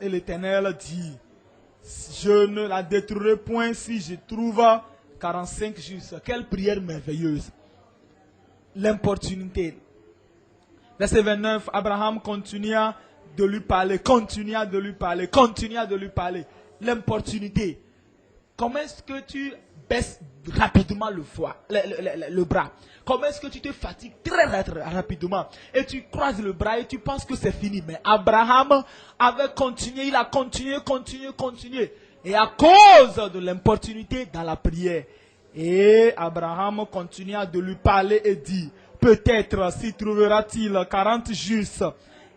Et l'Éternel dit, je ne la détruirai point si je trouve 45 justes. Quelle prière merveilleuse. L'importunité. Verset 29, Abraham continua de lui parler, continua de lui parler, continua de lui parler. L'importunité. Comment est-ce que tu baisses rapidement le bras? Comment est-ce que tu te fatigues très rapidement? Et tu croises le bras et tu penses que c'est fini. Mais Abraham avait continué, il a continué. Et à cause de l'importunité dans la prière, et Abraham continua de lui parler et dit, peut-être s'y trouvera-t-il 40 justes.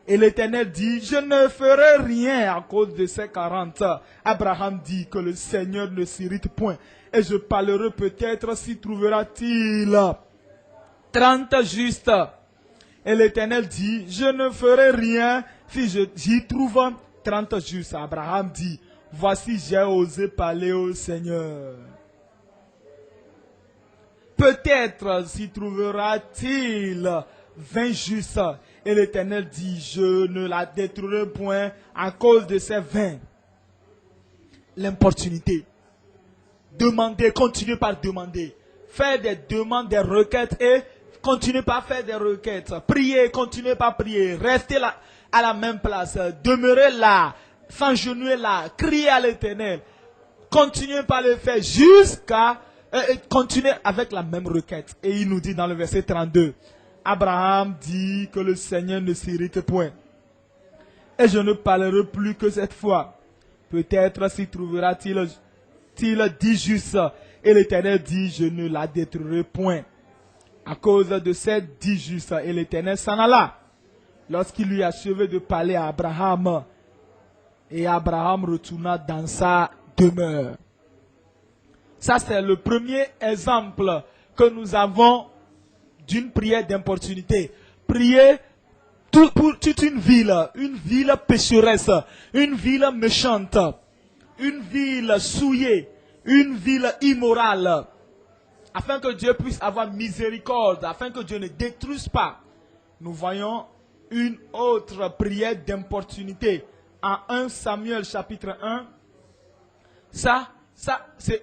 Et l'Éternel dit, je ne ferai rien à cause de ces 40. Abraham dit que le Seigneur ne s'irrite point. Et je parlerai peut-être s'y trouvera-t-il 30 justes. Et l'Éternel dit, je ne ferai rien si j'y trouve 30 justes. Abraham dit, voici j'ai osé parler au Seigneur. Peut-être s'y trouvera-t-il 20 justes. Et l'Éternel dit, je ne la détruirai point à cause de ces 20. L'importunité. Demandez, continuez par demander. Faire des demandes, des requêtes et continuez par faire des requêtes. Priez, continuez par prier. Restez là, à la même place. Demeurez là, s'agenouiller là, criez à l'Éternel. Continuez par le faire jusqu'à... continuez avec la même requête. Et il nous dit dans le verset 32... Abraham dit que le Seigneur ne s'irrite point. Et je ne parlerai plus que cette fois. Peut-être s'y trouvera-t-il 10 justes. Et l'Éternel dit, je ne la détruirai point. À cause de ces 10 justes. Et l'Éternel s'en alla. Lorsqu'il eut achevé de parler à Abraham. Et Abraham retourna dans sa demeure. Ça, c'est le premier exemple que nous avons d'une prière d'importunité. Prier pour toute une ville pécheresse, une ville méchante, une ville souillée, une ville immorale, afin que Dieu puisse avoir miséricorde, afin que Dieu ne détruise pas. Nous voyons une autre prière d'importunité en 1 Samuel chapitre 1.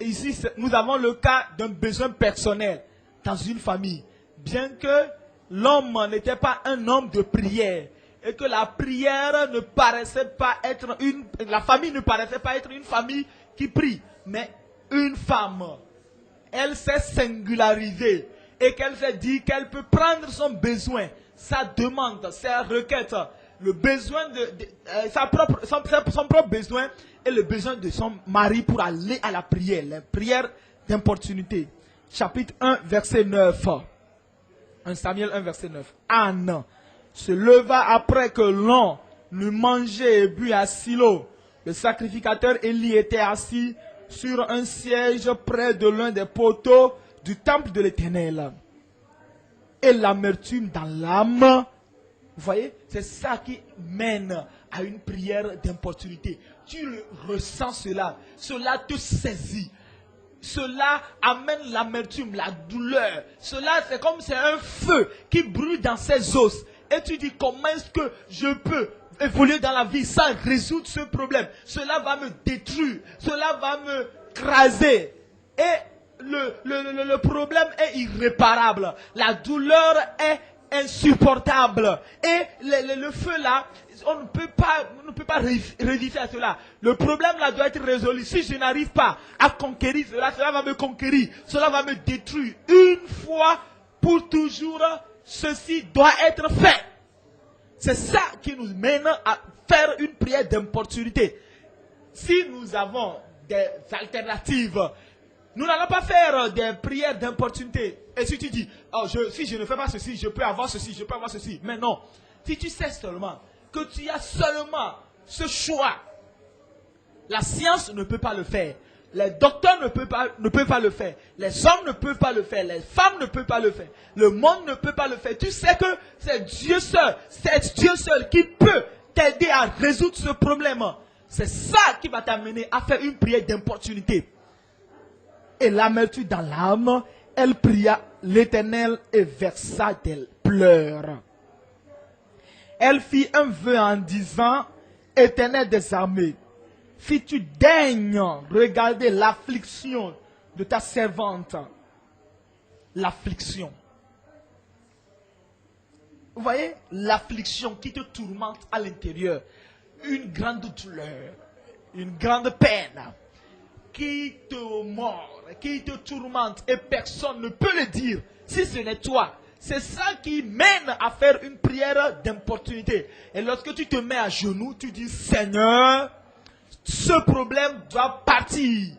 Ici, nous avons le cas d'un besoin personnel dans une famille. Bien que l'homme n'était pas un homme de prière et que la prière ne paraissait pas être la famille ne paraissait pas être une famille qui prie, mais une femme. Elle s'est singularisée et qu'elle s'est dit qu'elle peut prendre son besoin, sa demande, sa requête, le besoin son propre besoin et le besoin de son mari pour aller à la prière d'importunité. Chapitre 1, verset 9. 1 Samuel 1, verset 9. Anne se leva après que l'on eut mangé et bu à Silo. Le sacrificateur Élie était assis sur un siège près de l'un des poteaux du temple de l'Éternel. Et l'amertume dans l'âme, vous voyez, c'est ça qui mène à une prière d'importunité. Tu ressens cela, cela te saisit. Cela amène l'amertume, la douleur. Cela, c'est comme c'est un feu qui brûle dans ses os. Et tu dis, comment est-ce que je peux évoluer dans la vie sans résoudre ce problème? Cela va me détruire. Cela va me craser. Et le problème est irréparable. La douleur est insupportable. Et le feu là, on ne peut pas résister à cela. Le problème là doit être résolu. Si je n'arrive pas à conquérir cela, cela va me conquérir. Cela va me détruire. Une fois pour toujours, ceci doit être fait. C'est ça qui nous mène à faire une prière d'importunité. Si nous avons des alternatives, nous n'allons pas faire des prières d'importunité. Et si tu dis, oh, si je ne fais pas ceci, je peux avoir ceci, je peux avoir ceci. Mais non. Si tu sais seulement que tu as seulement ce choix, la science ne peut pas le faire. Les docteurs ne peuvent pas le faire. Les hommes ne peuvent pas le faire. Les femmes ne peuvent pas le faire. Le monde ne peut pas le faire. Tu sais que c'est Dieu seul qui peut t'aider à résoudre ce problème. C'est ça qui va t'amener à faire une prière d'importunité. Et l'amertume dans l'âme, elle pria l'Éternel et versa des pleurs. Elle fit un vœu en disant, Éternel des armées, si tu daignes regarder l'affliction de ta servante, l'affliction. Vous voyez, l'affliction qui te tourmente à l'intérieur, une grande douleur, une grande peine, qui te mord, qui te tourmente et personne ne peut le dire si ce n'est toi. C'est ça qui mène à faire une prière d'importunité. Et lorsque tu te mets à genoux, tu dis Seigneur, ce problème doit partir.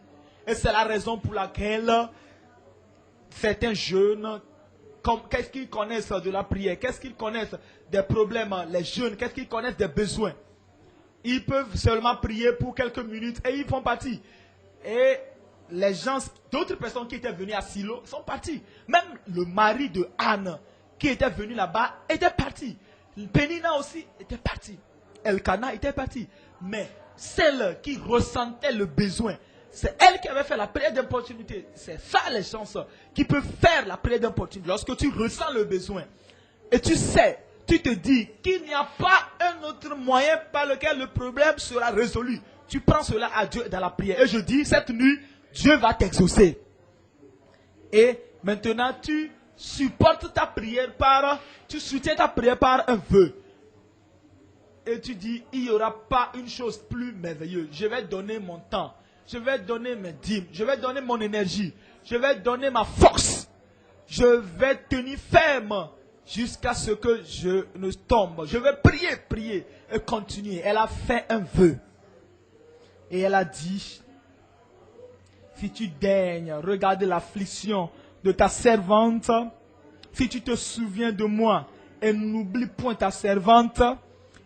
Et c'est la raison pour laquelle certains jeunes, qu'est-ce qu'ils connaissent de la prière? Qu'est-ce qu'ils connaissent des problèmes? Les jeunes, qu'est-ce qu'ils connaissent des besoins? Ils peuvent seulement prier pour quelques minutes et ils font partie. Et les gens, d'autres personnes qui étaient venues à Silo sont partis. Même le mari de Anne qui était venu là-bas était parti. Pénina aussi était parti. Elkana était parti. Mais celle qui ressentait le besoin, c'est elle qui avait fait la prière d'importunité. C'est ça les chances qui peuvent faire la prière d'importunité. Lorsque tu ressens le besoin et tu sais, tu te dis qu'il n'y a pas un autre moyen par lequel le problème sera résolu. Tu prends cela à Dieu dans la prière. Et je dis, cette nuit, Dieu va t'exaucer. Et maintenant, tu supportes ta prière tu soutiens ta prière par un vœu. Et tu dis, il n'y aura pas une chose plus merveilleuse. Je vais donner mon temps. Je vais donner mes dîmes. Je vais donner mon énergie. Je vais donner ma force. Je vais tenir ferme jusqu'à ce que je ne tombe. Je vais prier, prier et continuer. Elle a fait un vœu. Et elle a dit, si tu daignes regarder l'affliction de ta servante, si tu te souviens de moi et n'oublie point ta servante,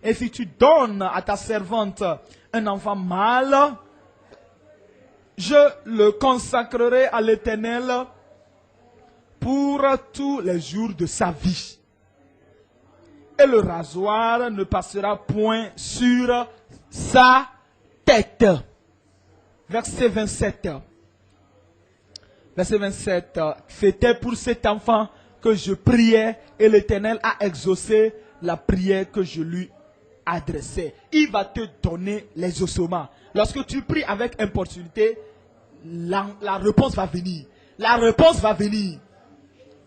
et si tu donnes à ta servante un enfant mâle, je le consacrerai à l'Éternel pour tous les jours de sa vie. Et le rasoir ne passera point sur sa tête. Verset 27. Verset 27. C'était pour cet enfant que je priais et l'Éternel a exaucé la prière que je lui adressais. Il va te donner les ossements. Lorsque tu pries avec importunité, la réponse va venir. La réponse va venir.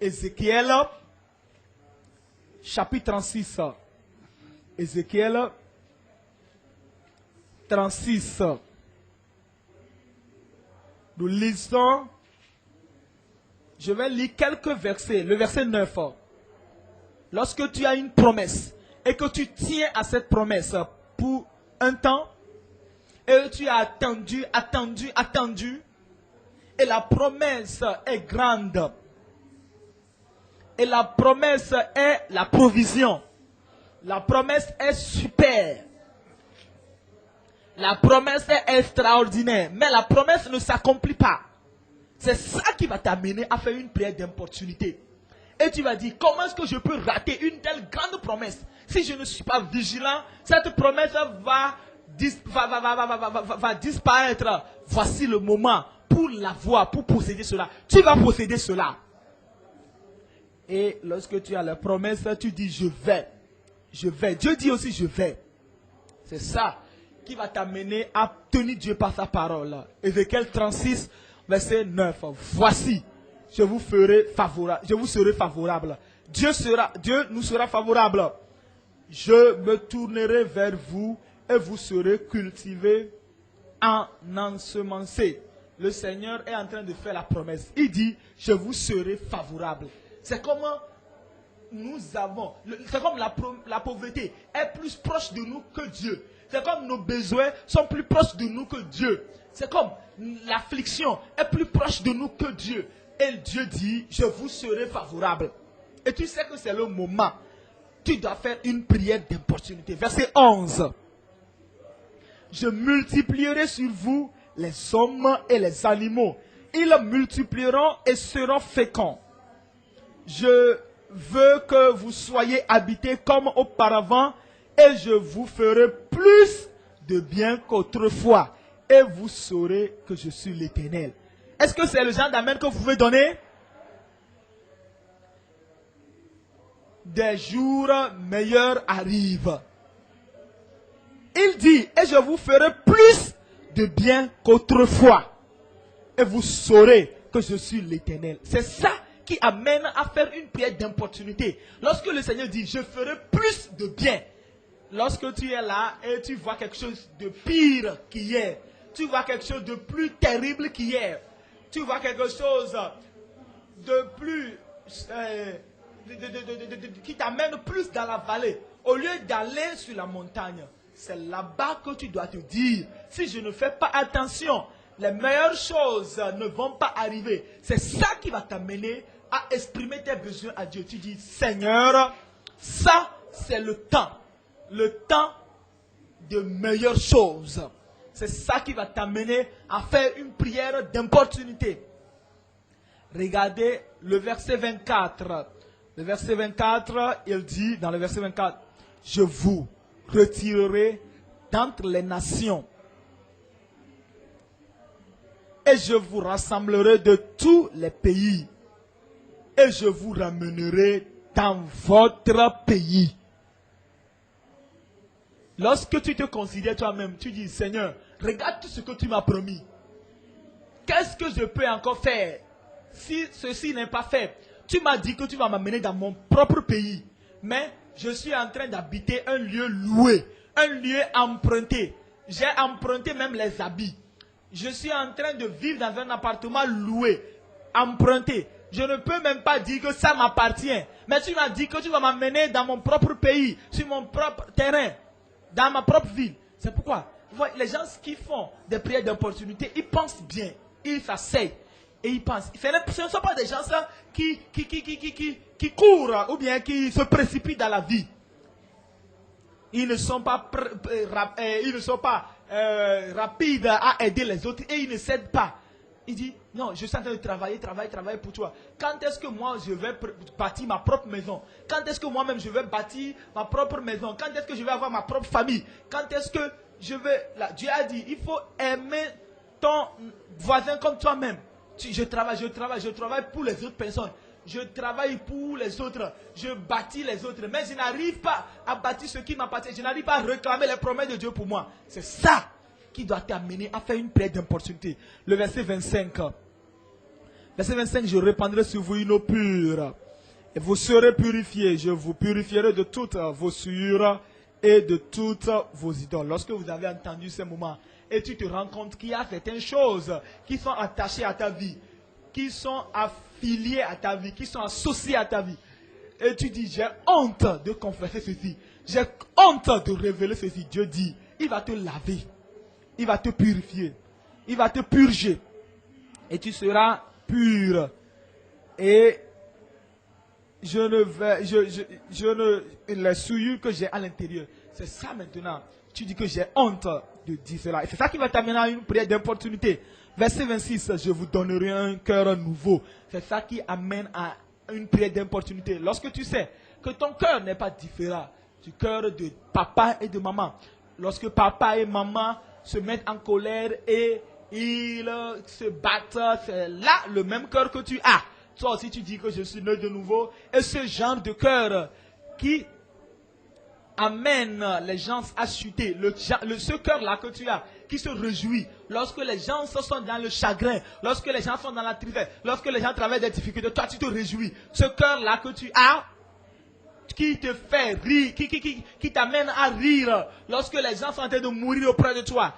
Ézéchiel, chapitre 36. Ézéchiel 36. Nous lisons. Je vais lire quelques versets. Le verset 9. Lorsque tu as une promesse et que tu tiens à cette promesse pour un temps, et tu as attendu, attendu, attendu, et la promesse est grande, et la promesse est la provision, la promesse est super, la promesse est extraordinaire, mais la promesse ne s'accomplit pas. C'est ça qui va t'amener à faire une prière d'importunité. Et tu vas dire, comment est-ce que je peux rater une telle grande promesse? Si je ne suis pas vigilant, cette promesse va disparaître. Voici le moment pour l'avoir, pour posséder cela. Tu vas posséder cela. Et lorsque tu as la promesse, tu dis, je vais. Je vais. Dieu dit aussi, je vais. C'est ça qui va t'amener à tenir Dieu par sa parole. Ézéchiel 36, verset 9. Voici, je vous ferai favorable. Je vous serai favorable. Dieu nous sera favorable. Je me tournerai vers vous et vous serez cultivés en ensemencés. Le Seigneur est en train de faire la promesse. Il dit, je vous serai favorable. C'est comme c'est comme la pauvreté est plus proche de nous que Dieu. C'est comme nos besoins sont plus proches de nous que Dieu. C'est comme l'affliction est plus proche de nous que Dieu. Et Dieu dit, je vous serai favorable. Et tu sais que c'est le moment. Tu dois faire une prière d'importunité. Verset 11. Je multiplierai sur vous les hommes et les animaux. Ils multiplieront et seront féconds. Je veux que vous soyez habités comme auparavant et je vous ferai plus de bien qu'autrefois. Et vous saurez que je suis l'Éternel. Est-ce que c'est le genre d'amen que vous pouvez donner? Des jours meilleurs arrivent. Il dit, et je vous ferai plus de bien qu'autrefois. Et vous saurez que je suis l'Éternel. C'est ça qui amène à faire une prière d'importunité. Lorsque le Seigneur dit, je ferai plus de bien. Lorsque tu es là et tu vois quelque chose de pire qu'hier, tu vois quelque chose de plus terrible qu'hier, tu vois quelque chose de plus, qui t'amène plus dans la vallée, au lieu d'aller sur la montagne, c'est là-bas que tu dois te dire, si je ne fais pas attention, les meilleures choses ne vont pas arriver. C'est ça qui va t'amener à exprimer tes besoins à Dieu. Tu dis, Seigneur, ça c'est le temps de meilleures choses. C'est ça qui va t'amener à faire une prière d'importunité. Regardez le verset 24. Le verset 24, il dit dans le verset 24, je vous retirerai d'entre les nations et je vous rassemblerai de tous les pays et je vous ramènerai dans votre pays. Lorsque tu te considères toi-même, tu dis, Seigneur, regarde tout ce que tu m'as promis. Qu'est-ce que je peux encore faire si ceci n'est pas fait? Tu m'as dit que tu vas m'amener dans mon propre pays. Mais je suis en train d'habiter un lieu loué, un lieu emprunté. J'ai emprunté même les habits. Je suis en train de vivre dans un appartement loué, emprunté. Je ne peux même pas dire que ça m'appartient. Mais tu m'as dit que tu vas m'amener dans mon propre pays, sur mon propre terrain, dans ma propre ville. C'est pourquoi les gens qui font des prières d'opportunité, ils pensent bien, ils s'asseyent et ils pensent. Ce ne sont pas des gens qui courent ou bien qui se précipitent dans la vie. Ils ne sont pas, rapides à aider les autres et ils ne cèdent pas. Il dit, non, je suis en train de travailler pour toi. Quand est-ce que moi je vais bâtir ma propre maison? Quand est-ce que moi-même je vais bâtir ma propre maison? Quand est-ce que je vais avoir ma propre famille? Quand est-ce que je vais... Là, Dieu a dit, il faut aimer ton voisin comme toi-même. Je travaille pour les autres personnes. Je travaille pour les autres. Je bâtis les autres. Mais je n'arrive pas à bâtir ce qui m'appartient. Je n'arrive pas à réclamer les promesses de Dieu pour moi. C'est ça qui doit t'amener à faire une prière d'importunité. Le verset 25. Verset 25, je répandrai sur vous une eau pure. Et vous serez purifiés. Je vous purifierai de toutes vos souillures et de toutes vos idoles. Lorsque vous avez entendu ce moment, et tu te rends compte qu'il y a certaines choses qui sont attachées à ta vie, qui sont affiliées à ta vie, qui sont associées à ta vie. Et tu dis, j'ai honte de confesser ceci. J'ai honte de révéler ceci. Dieu dit, il va te laver. Il va te purifier. Il va te purger. Et tu seras pur. Et les souillures que j'ai à l'intérieur. C'est ça maintenant. Tu dis que j'ai honte de dire cela. Et c'est ça qui va t'amener à une prière d'importunité. Verset 26, je vous donnerai un cœur nouveau. C'est ça qui amène à une prière d'importunité. Lorsque tu sais que ton cœur n'est pas différent du cœur de papa et de maman. Lorsque papa et maman se mettent en colère et ils se battent, c'est là le même cœur que tu as. Toi aussi tu dis que je suis né de nouveau. Et ce genre de cœur qui amène les gens à chuter, ce cœur-là que tu as, qui se réjouit, lorsque les gens sont dans le chagrin, lorsque les gens sont dans la tristesse, lorsque les gens traversent des difficultés, toi tu te réjouis. Ce cœur-là que tu as, qui te fait rire, qui t'amène à rire, lorsque les gens sont en train de mourir auprès de toi,